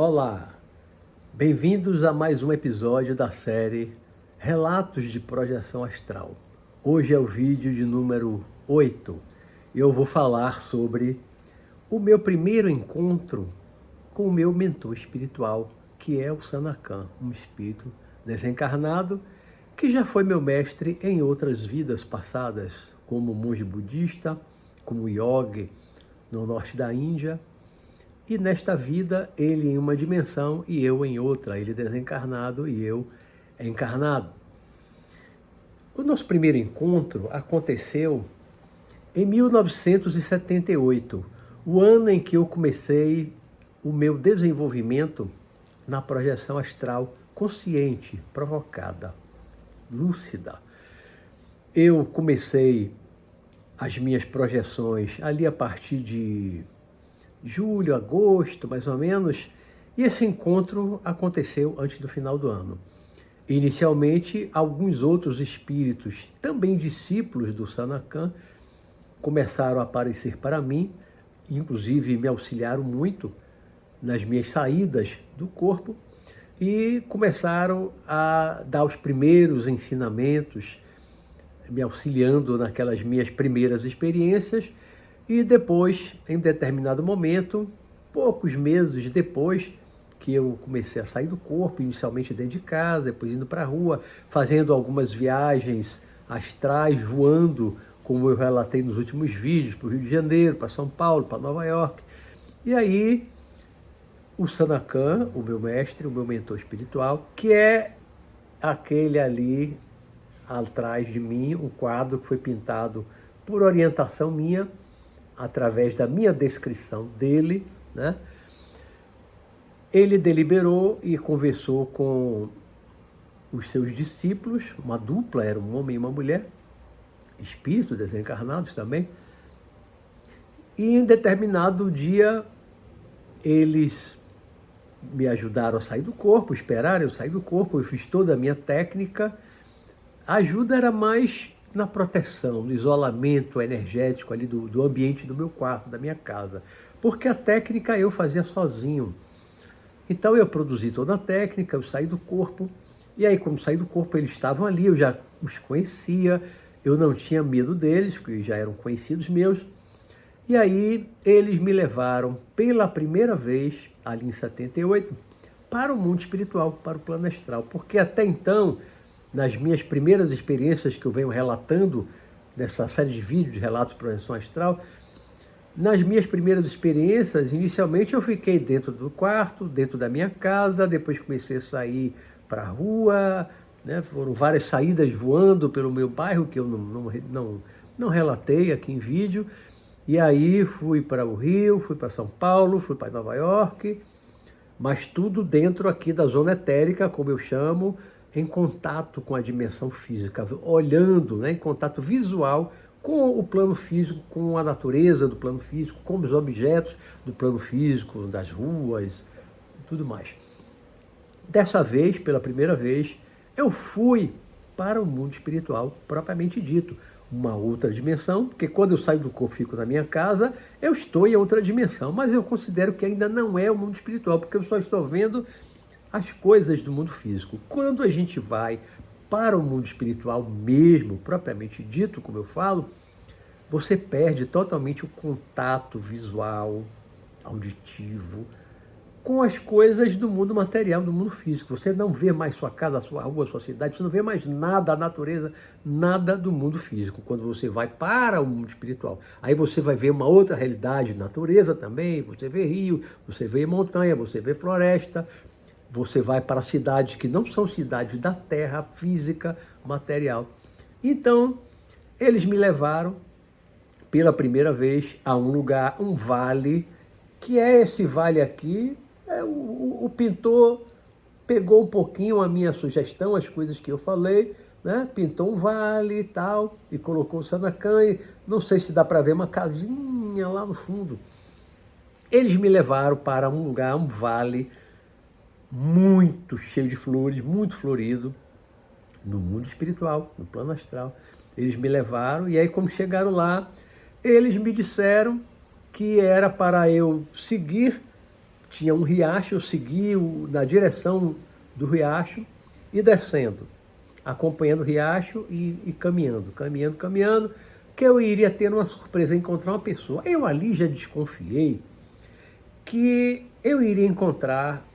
Olá, bem-vindos a mais um episódio da série Relatos de Projeção Astral. Hoje é o vídeo de número 8 e eu vou falar sobre o meu primeiro encontro com o meu mentor espiritual, que é o Sanakhan, um espírito desencarnado que já foi meu mestre em outras vidas passadas, como monge budista, como yogi no norte da Índia. E nesta vida, ele em uma dimensão e eu em outra, ele desencarnado e eu encarnado. O nosso primeiro encontro aconteceu em 1978, o ano em que eu comecei o meu desenvolvimento na projeção astral consciente, provocada, lúcida. Eu comecei as minhas projeções ali a partir de julho, agosto, mais ou menos, e esse encontro aconteceu antes do final do ano. Inicialmente, alguns outros espíritos, também discípulos do Sanakhan, começaram a aparecer para mim, inclusive me auxiliaram muito nas minhas saídas do corpo e começaram a dar os primeiros ensinamentos, me auxiliando naquelas minhas primeiras experiências. E depois, em determinado momento, poucos meses depois que eu comecei a sair do corpo, inicialmente dentro de casa, depois indo para a rua, fazendo algumas viagens astrais, voando, como eu relatei nos últimos vídeos, para o Rio de Janeiro, para São Paulo, para Nova York. E aí, o Sanakhan, o meu mestre, o meu mentor espiritual, que é aquele ali atrás de mim, um quadro que foi pintado por orientação minha, através da minha descrição dele, né? Ele deliberou e conversou com os seus discípulos, uma dupla, era um homem e uma mulher, espíritos desencarnados também, e em determinado dia eles me ajudaram a sair do corpo, esperaram eu sair do corpo, eu fiz toda a minha técnica. A ajuda era mais na proteção, no isolamento energético ali do ambiente do meu quarto, da minha casa. Porque a técnica eu fazia sozinho. Então eu produzi toda a técnica, eu saí do corpo, e aí quando saí do corpo eles estavam ali, eu já os conhecia, eu não tinha medo deles, porque já eram conhecidos meus. E aí eles me levaram pela primeira vez, ali em 78, para o mundo espiritual, para o plano astral. Porque até então, nas minhas primeiras experiências que eu venho relatando, nessa série de vídeos de relatos de projeção astral, nas minhas primeiras experiências, inicialmente eu fiquei dentro do quarto, dentro da minha casa, depois comecei a sair para a rua, né? Foram várias saídas voando pelo meu bairro, que eu não relatei aqui em vídeo, e aí fui para o Rio, fui para São Paulo, fui para Nova York, mas tudo dentro aqui da zona etérica, como eu chamo, em contato com a dimensão física, olhando, né, em contato visual com o plano físico, com a natureza do plano físico, com os objetos do plano físico, das ruas, tudo mais. Dessa vez, pela primeira vez, eu fui para o mundo espiritual propriamente dito, uma outra dimensão, porque quando eu saio do corpo e fico na minha casa, eu estou em outra dimensão, mas eu considero que ainda não é o mundo espiritual, porque eu só estou vendo as coisas do mundo físico. Quando a gente vai para o mundo espiritual mesmo, propriamente dito, como eu falo, você perde totalmente o contato visual, auditivo, com as coisas do mundo material, do mundo físico. Você não vê mais sua casa, sua rua, sua cidade, você não vê mais nada da natureza, nada do mundo físico, quando você vai para o mundo espiritual. Aí você vai ver uma outra realidade, natureza também, você vê rio, você vê montanha, você vê floresta, você vai para cidades que não são cidades da terra física, material. Então, eles me levaram pela primeira vez a um lugar, um vale, que é esse vale aqui. O pintor pegou um pouquinho a minha sugestão, as coisas que eu falei, né? Pintou um vale e tal, e colocou o Sanakhan. Não sei se dá para ver uma casinha lá no fundo. Eles me levaram para um lugar, um vale, muito cheio de flores, muito florido, no mundo espiritual, no plano astral. Eles me levaram, e aí quando chegaram lá, eles me disseram que era para eu seguir tinha um riacho, eu segui na direção do riacho e descendo, acompanhando o riacho e caminhando, que eu iria ter uma surpresa, encontrar uma pessoa. Eu ali já desconfiei que eu iria encontrar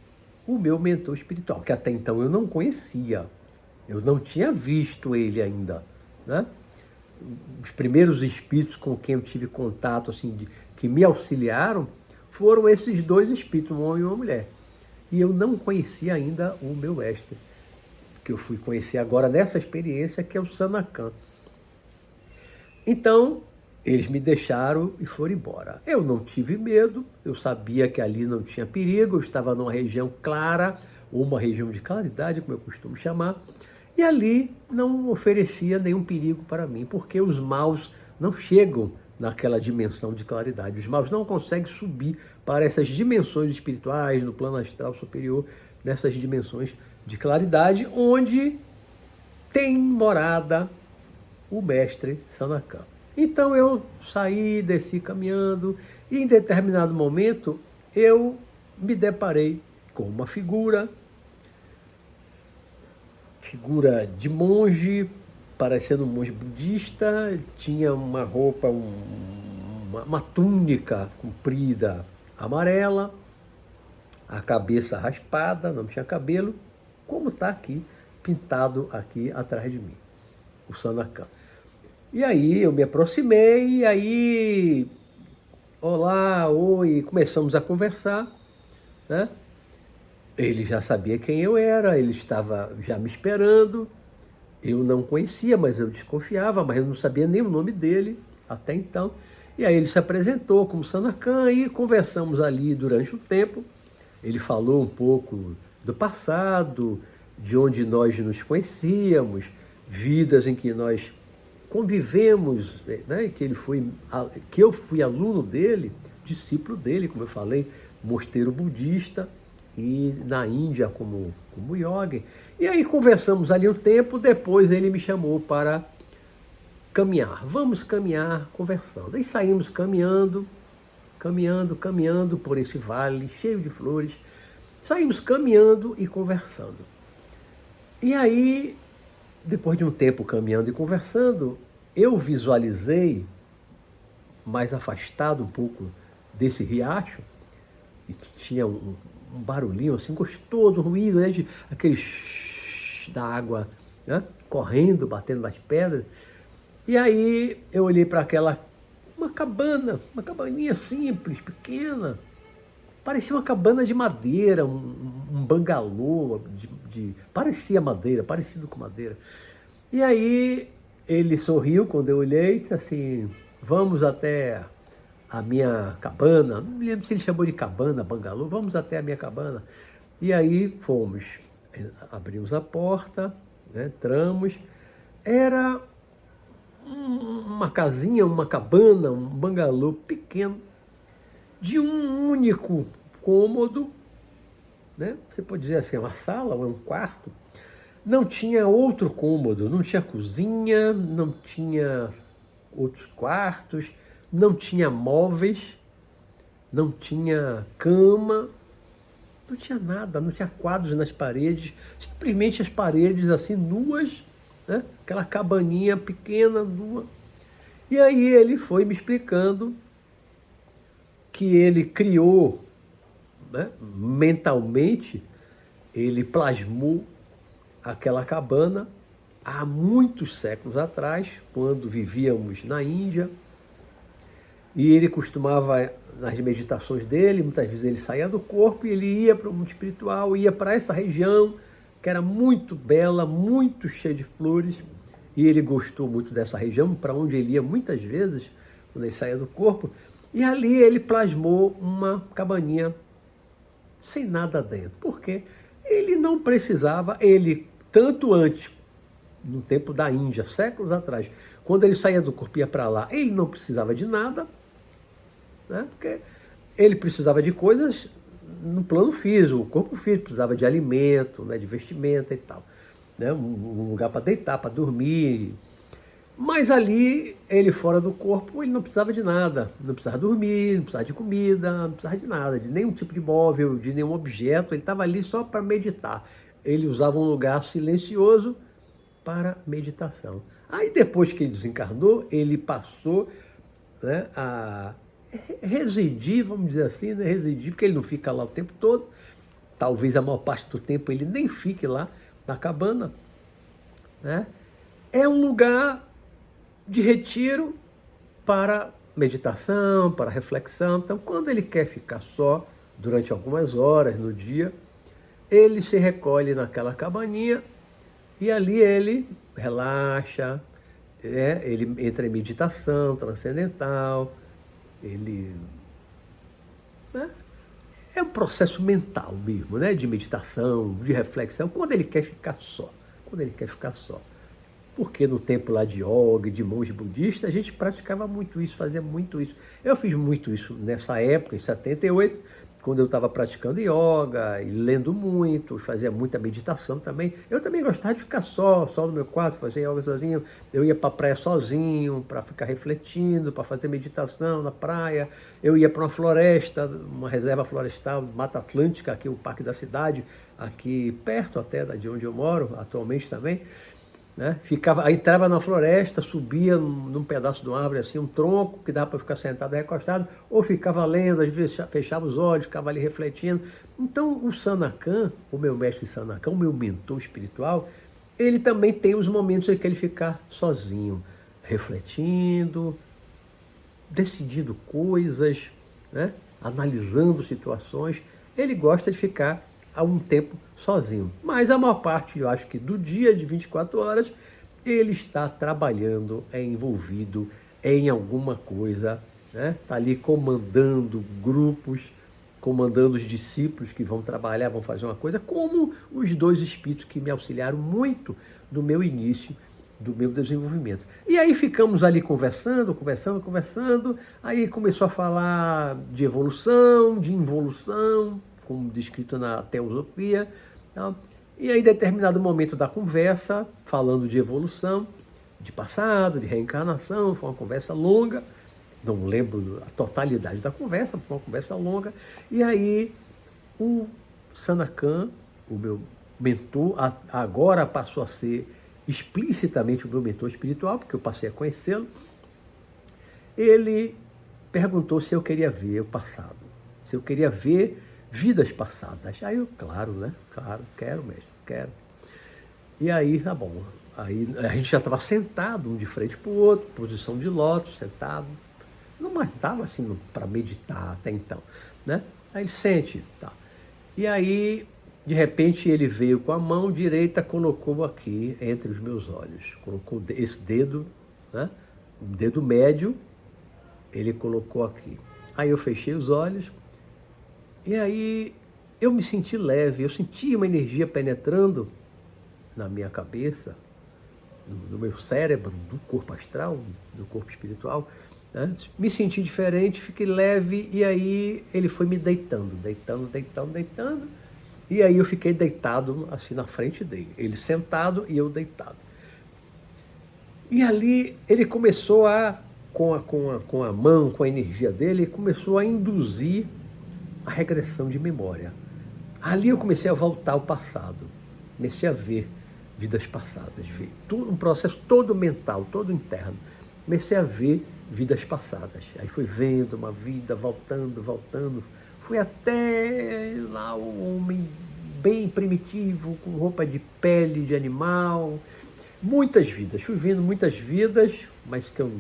o meu mentor espiritual, que até então eu não conhecia, eu não tinha visto ele ainda, né? Os primeiros espíritos com quem eu tive contato, assim, que me auxiliaram, foram esses dois espíritos, um homem e uma mulher. E eu não conhecia ainda o meu mestre, que eu fui conhecer agora nessa experiência, que é o Sanacan. Então, eles me deixaram e foram embora. Eu não tive medo, eu sabia que ali não tinha perigo, eu estava numa região clara, ou uma região de claridade, como eu costumo chamar, e ali não oferecia nenhum perigo para mim, porque os maus não chegam naquela dimensão de claridade. Os maus não conseguem subir para essas dimensões espirituais, no plano astral superior, nessas dimensões de claridade, onde tem morada o mestre Sanacan. Então eu saí, desci caminhando, e em determinado momento eu me deparei com uma figura de monge, parecendo um monge budista, tinha uma roupa, uma túnica comprida amarela, a cabeça raspada, não tinha cabelo, como está aqui, pintado aqui atrás de mim, o Sanacan. E aí eu me aproximei, e aí, olá, oi, começamos a conversar, né? Ele já sabia quem eu era, ele estava já me esperando, eu não conhecia, mas eu desconfiava, mas eu não sabia nem o nome dele até então. E aí ele se apresentou como Sanacan e conversamos ali durante um tempo. Ele falou um pouco do passado, de onde nós nos conhecíamos, vidas em que nós convivemos, né? Que eu fui aluno dele, discípulo dele, como eu falei, mosteiro budista, e na Índia como yogi. E aí conversamos ali um tempo, depois ele me chamou para caminhar. Vamos caminhar conversando. Aí saímos caminhando por esse vale cheio de flores. Saímos caminhando e conversando. E aí, depois de um tempo caminhando e conversando, eu visualizei, mais afastado um pouco desse riacho, e tinha um barulhinho assim gostoso, ruído, né, de aquele da água, né, correndo, batendo nas pedras. E aí eu olhei para uma cabaninha simples, pequena, parecia uma cabana de madeira, um bangalô, parecia madeira, parecido com madeira. E aí ele sorriu quando eu olhei e disse assim, vamos até a minha cabana, não me lembro se ele chamou de cabana, bangalô, vamos até a minha cabana. E aí fomos, abrimos a porta, né, entramos, era uma casinha, uma cabana, um bangalô pequeno, de um único cômodo, né? Você pode dizer assim, uma sala ou um quarto. Não tinha outro cômodo, não tinha cozinha, não tinha outros quartos, não tinha móveis, não tinha cama, não tinha nada, não tinha quadros nas paredes, simplesmente as paredes assim nuas, né? Aquela cabaninha pequena, nua. E aí ele foi me explicando que ele criou, né, mentalmente, ele plasmou aquela cabana há muitos séculos atrás, quando vivíamos na Índia, e ele costumava, nas meditações dele, muitas vezes ele saía do corpo e ele ia para o mundo espiritual, ia para essa região, que era muito bela, muito cheia de flores, e ele gostou muito dessa região, para onde ele ia muitas vezes, quando ele saía do corpo, e ali ele plasmou uma cabaninha sem nada dentro. Por quê? Ele não precisava, tanto antes, no tempo da Índia, séculos atrás, quando ele saía do corpo e ia para lá, ele não precisava de nada, né? Porque ele precisava de coisas no plano físico, o corpo físico precisava de alimento, né, de vestimenta e tal, né? Um lugar para deitar, para dormir. Mas ali, ele fora do corpo, ele não precisava de nada. Não precisava dormir, não precisava de comida, não precisava de nada, de nenhum tipo de móvel, de nenhum objeto. Ele estava ali só para meditar. Ele usava um lugar silencioso para meditação. Aí depois que ele desencarnou, ele passou, né, a residir, vamos dizer assim, né, residir, porque ele não fica lá o tempo todo. Talvez a maior parte do tempo ele nem fique lá na cabana, né? É um lugar de retiro para meditação, para reflexão. Então, quando ele quer ficar só, durante algumas horas no dia, ele se recolhe naquela cabaninha e ali ele relaxa, ele entra em meditação transcendental, ele, né, é um processo mental mesmo, né, de meditação, de reflexão, quando ele quer ficar só, quando ele quer ficar só. Porque no tempo lá de yoga, de monge budista, a gente praticava muito isso, fazia muito isso. Eu fiz muito isso nessa época, em 78, quando eu estava praticando yoga e lendo muito, fazia muita meditação também. Eu também gostava de ficar só no meu quarto, fazer yoga sozinho. Eu ia para a praia sozinho, para ficar refletindo, para fazer meditação na praia. Eu ia para uma floresta, uma reserva florestal, Mata Atlântica, aqui o Parque da Cidade, aqui perto até de onde eu moro, atualmente também. Né? Entrava na floresta, subia num pedaço de uma árvore, assim, um tronco, que dava para ficar sentado recostado, ou ficava lendo, às vezes fechava os olhos, ficava ali refletindo. Então, o Sanakhan, o meu mestre Sanakhan, o meu mentor espiritual, ele também tem os momentos em que ele fica sozinho, refletindo, decidindo coisas, né? Analisando situações. Ele gosta de ficar há um tempo sozinho. Mas a maior parte, eu acho que do dia de 24 horas, ele está trabalhando, é envolvido em alguma coisa, né? Está ali comandando grupos, comandando os discípulos que vão trabalhar, vão fazer uma coisa, como os dois espíritos que me auxiliaram muito no meu início do meu desenvolvimento. E aí ficamos ali conversando, aí começou a falar de evolução, de involução, como descrito na teosofia. Tá? E aí, em determinado momento da conversa, falando de evolução, de passado, de reencarnação, foi uma conversa longa, não lembro a totalidade da conversa, foi uma conversa longa, e aí o Sanakhan, o meu mentor, agora passou a ser explicitamente o meu mentor espiritual, porque eu passei a conhecê-lo, ele perguntou se eu queria ver o passado, se eu queria ver vidas passadas. Aí eu, claro, né? Claro, quero mesmo, quero. E aí, tá bom. Aí a gente já estava sentado, um de frente para o outro, posição de lótus, sentado. Não mais estava assim para meditar até então, né? Aí ele sente, tá. E aí, de repente, ele veio com a mão direita, colocou aqui entre os meus olhos. Colocou esse dedo, né? O dedo médio, ele colocou aqui. Aí eu fechei os olhos. E aí eu me senti leve, eu senti uma energia penetrando na minha cabeça, no meu cérebro, do corpo astral, do corpo espiritual, né? Me senti diferente, fiquei leve, e aí ele foi me deitando, e aí eu fiquei deitado assim na frente dele, ele sentado e eu deitado. E ali ele começou com a mão, com a energia dele, ele começou a induzir a regressão de memória. Ali eu comecei a voltar ao passado, comecei a ver vidas passadas, ver tudo, um processo todo mental, todo interno. Comecei a ver vidas passadas. Aí fui vendo uma vida voltando. Fui até lá o homem bem primitivo, com roupa de pele de animal. Muitas vidas, fui vendo muitas vidas, mas que eu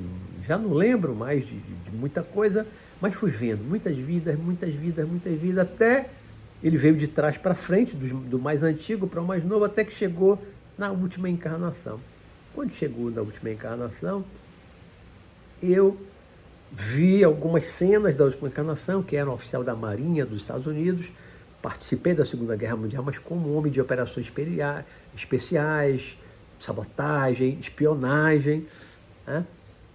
já não lembro mais de muita coisa, mas fui vendo muitas vidas, até ele veio de trás para frente, do mais antigo para o mais novo, até que chegou na última encarnação. Quando chegou na última encarnação, eu vi algumas cenas da última encarnação, que era um oficial da Marinha dos Estados Unidos, participei da Segunda Guerra Mundial, mas como homem de operações especiais, sabotagem, espionagem, né?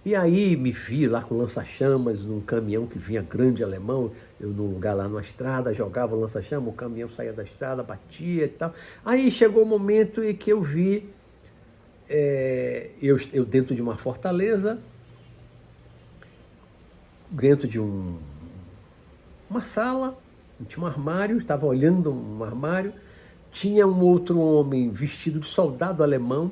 E aí me vi lá com lança-chamas num caminhão que vinha grande alemão, eu num lugar lá numa estrada, jogava o lança-chama, o caminhão saía da estrada, batia e tal. Aí chegou o momento em que eu vi eu dentro de uma fortaleza, dentro de uma sala, tinha um armário, estava olhando um armário, tinha um outro homem vestido de soldado alemão,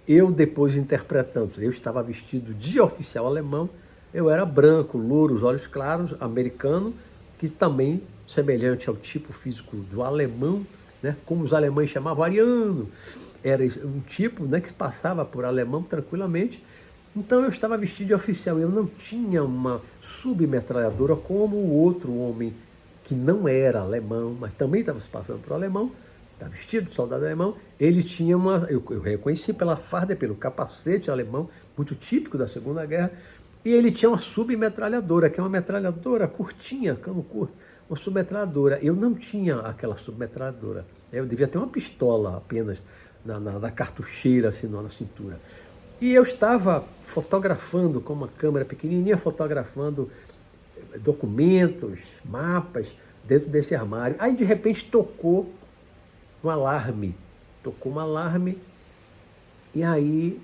eu depois interpretando, eu estava vestido de oficial alemão, eu era branco, louro, os olhos claros, americano, que também semelhante ao tipo físico do alemão, né, como os alemães chamavam, ariano, era um tipo, né, que passava por alemão tranquilamente. Então eu estava vestido de oficial, eu não tinha uma submetralhadora como o outro homem que não era alemão, mas também estava se passando por alemão, estava vestido de soldado alemão, ele tinha eu reconheci pela farda, pelo capacete alemão, muito típico da Segunda Guerra, e ele tinha uma submetralhadora, que é uma metralhadora curtinha, cano curto, uma submetralhadora. Eu não tinha aquela submetralhadora, eu devia ter uma pistola apenas na cartucheira, assim, na cintura. E eu estava fotografando com uma câmera pequenininha, fotografando documentos, mapas, dentro desse armário. Aí, de repente, tocou um alarme. E aí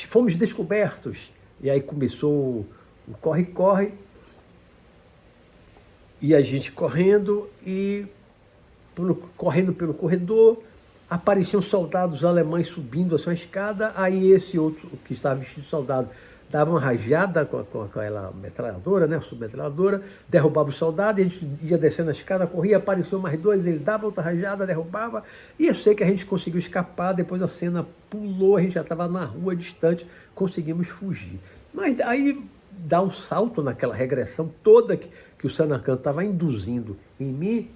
fomos descobertos. E aí começou o corre-corre, e a gente correndo pelo corredor, apareciam soldados alemães subindo assim a escada, aí esse outro, que estava vestido de soldado, dava uma rajada com aquela metralhadora, né, submetralhadora, derrubava o soldado, e a gente ia descendo a escada, corria, apareceu mais dois, ele dava outra rajada, derrubava, e eu sei que a gente conseguiu escapar, depois a cena pulou, a gente já estava na rua distante, conseguimos fugir. Mas aí dá um salto naquela regressão toda que o Sanacan estava induzindo em mim,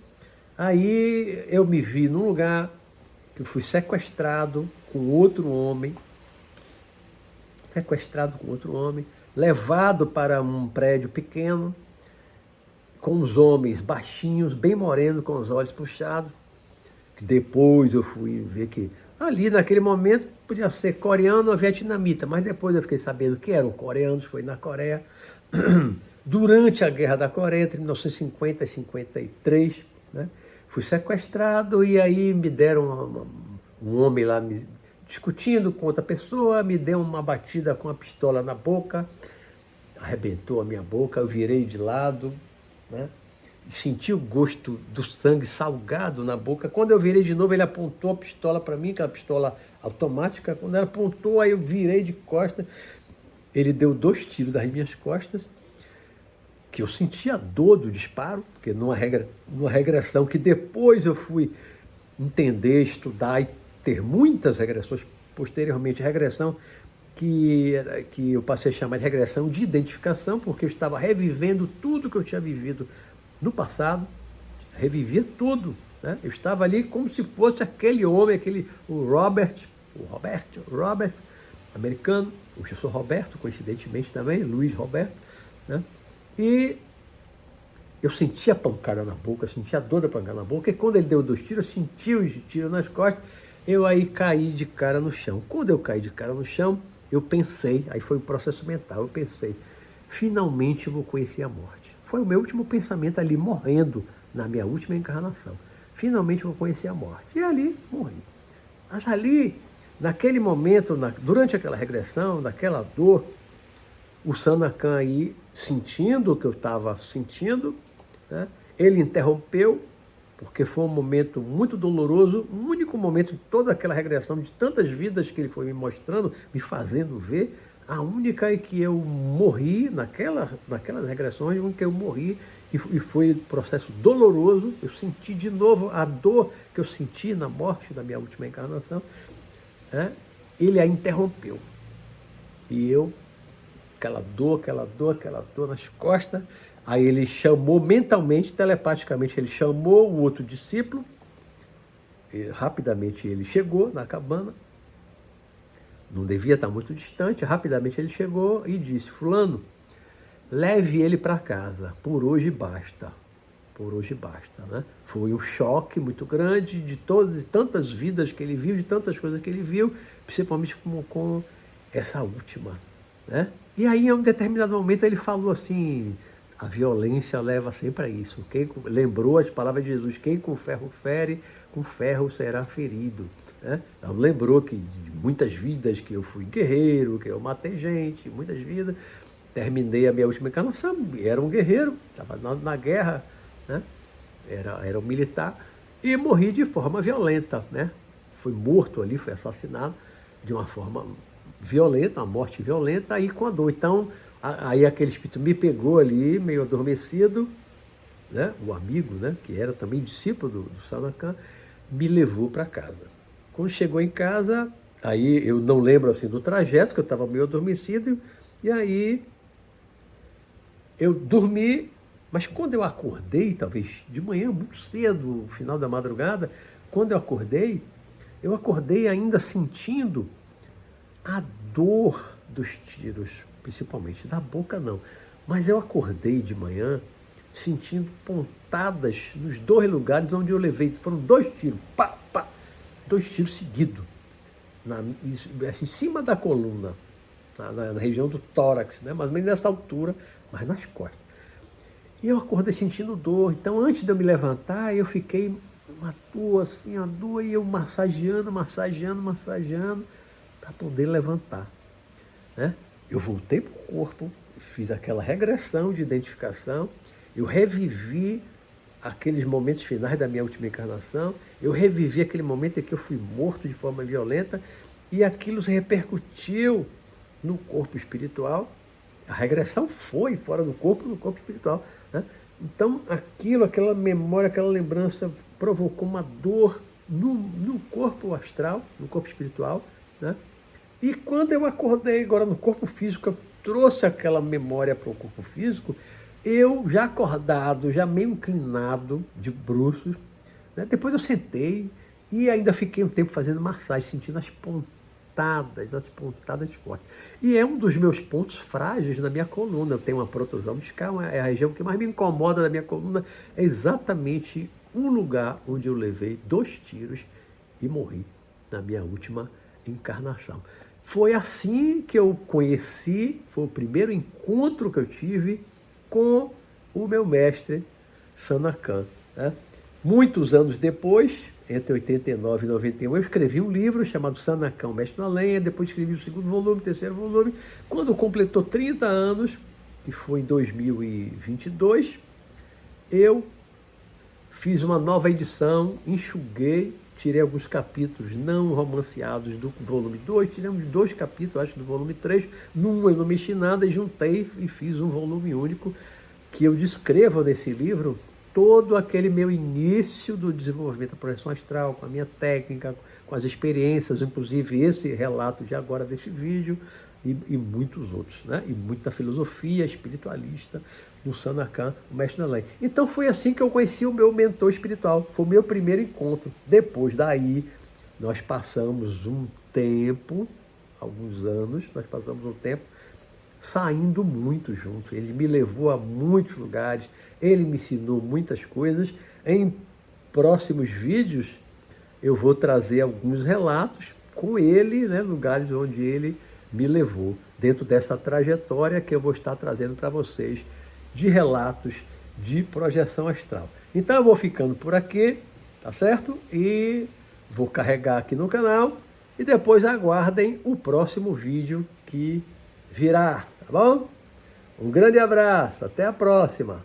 aí eu me vi num lugar que eu fui sequestrado com outro homem, levado para um prédio pequeno, com os homens baixinhos, bem morenos, com os olhos puxados. Depois eu fui ver que ali, naquele momento, podia ser coreano ou vietnamita, mas depois eu fiquei sabendo que eram coreanos, foi na Coreia. Durante a Guerra da Coreia, entre 1950 e 1953, né, fui sequestrado e aí me deram um homem lá discutindo com outra pessoa, me deu uma batida com a pistola na boca, arrebentou a minha boca, eu virei de lado, né? Senti o gosto do sangue salgado na boca. Quando eu virei de novo, ele apontou a pistola para mim, aquela pistola automática. Quando ela apontou, aí eu virei de costas. Ele deu 2 tiros das minhas costas, que eu senti a dor do disparo, porque numa regressão que depois eu fui entender, estudar e ter muitas regressões posteriormente, regressão que eu passei a chamar de regressão de identificação, porque eu estava revivendo tudo que eu tinha vivido no passado, revivia tudo, né? Eu estava ali como se fosse aquele homem, o Robert, americano, eu sou Roberto, coincidentemente também, Luiz Roberto, né? E eu sentia a pancada na boca, sentia a dor da pancada na boca, e quando ele deu 2 tiros, eu senti os tiros nas costas, eu aí caí de cara no chão. Quando eu caí de cara no chão, eu pensei, aí foi o processo mental, eu pensei, finalmente eu vou conhecer a morte. Foi o meu último pensamento ali, morrendo na minha última encarnação. Finalmente eu vou conhecer a morte. E ali, morri. Mas ali, naquele momento, durante aquela regressão, naquela dor, o Sanacan aí, sentindo o que eu estava sentindo, né, ele interrompeu, porque foi um momento muito doloroso, o único momento de toda aquela regressão, de tantas vidas que ele foi me mostrando, me fazendo ver, a única é que eu morri, naquelas regressões, em que eu morri, e foi um processo doloroso, eu senti de novo a dor que eu senti na morte da minha última encarnação, né? Ele a interrompeu. E eu, aquela dor nas costas, aí ele chamou mentalmente, telepaticamente, ele chamou o outro discípulo, e rapidamente ele chegou na cabana, não devia estar muito distante, rapidamente ele chegou e disse, fulano, leve ele para casa, por hoje basta, né? Foi um choque muito grande de tantas vidas que ele viu, de tantas coisas que ele viu, principalmente com essa última, né? E aí, em um determinado momento, ele falou assim, a violência leva sempre a isso. Lembrou as palavras de Jesus, quem com ferro fere, com ferro será ferido. né? Ela lembrou que de muitas vidas que eu fui guerreiro, que eu matei gente, muitas vidas. Terminei a minha última encarnação, era um guerreiro, estava na guerra, né? Era um militar, e morri de forma violenta, né? Fui morto ali, fui assassinado de uma forma violenta, uma morte violenta, aí com a dor. Então, aí aquele espírito me pegou ali, meio adormecido, né? O amigo, né? Que era também discípulo do Sanakhan, me levou para casa. Quando chegou em casa, aí eu não lembro assim do trajeto, que eu estava meio adormecido, e aí eu dormi, mas quando eu acordei, talvez de manhã, muito cedo, no final da madrugada, quando eu acordei ainda sentindo a dor dos tiros, principalmente da boca não. Mas eu acordei de manhã sentindo pontadas nos 2 lugares onde eu levei. Foram 2 tiros, pá, pá, 2 tiros seguidos, assim, em cima da coluna, na região do tórax, né? Mais ou menos nessa altura, mas nas costas. E eu acordei sentindo dor. Então, antes de eu me levantar, eu fiquei uma dor, assim, uma dor, e eu massageando para poder levantar, né? Eu voltei para o corpo, fiz aquela regressão de identificação, eu revivi aqueles momentos finais da minha última encarnação, eu revivi aquele momento em que eu fui morto de forma violenta, e aquilo se repercutiu no corpo espiritual. A regressão foi fora do corpo, no corpo espiritual, né? Então, aquela memória, aquela lembrança provocou uma dor no corpo astral, no corpo espiritual, né? E quando eu acordei agora no corpo físico, eu trouxe aquela memória para o corpo físico, eu já acordado, já meio inclinado, de bruços, né? Depois eu sentei e ainda fiquei um tempo fazendo massagem, sentindo as pontadas fortes. E é um dos meus pontos frágeis na minha coluna. Eu tenho uma protrusão discal, é a região que mais me incomoda na minha coluna, é exatamente um lugar onde eu levei 2 tiros e morri na minha última encarnação. Foi assim que eu conheci, foi o primeiro encontro que eu tive com o meu mestre Sanakhan, né? Muitos anos depois, entre 89 e 91, eu escrevi um livro chamado Sanakhan, o Mestre na Lenha, depois escrevi o 2º volume, 3º volume. Quando completou 30 anos, que foi em 2022, eu fiz uma nova edição, enxuguei, tirei alguns capítulos não romanceados do volume 2, tiramos 2 capítulos, acho, do volume 3, num eu não mexi nada e juntei e fiz um volume único, que eu descrevo nesse livro todo aquele meu início do desenvolvimento da projeção astral, com a minha técnica, com as experiências, inclusive esse relato de agora desse vídeo, e muitos outros, né? E muita filosofia espiritualista no Sanakhan, o Mestre na Lei. Então foi assim que eu conheci o meu mentor espiritual, foi o meu primeiro encontro. Depois daí, nós passamos um tempo, alguns anos, nós passamos um tempo saindo muito juntos. Ele me levou a muitos lugares, ele me ensinou muitas coisas. Em próximos vídeos, eu vou trazer alguns relatos com ele, né, lugares onde ele me levou, dentro dessa trajetória que eu vou estar trazendo para vocês, de relatos de projeção astral. Então eu vou ficando por aqui, tá certo? E vou carregar aqui no canal, e depois aguardem o próximo vídeo que virá, tá bom? Um grande abraço, até a próxima!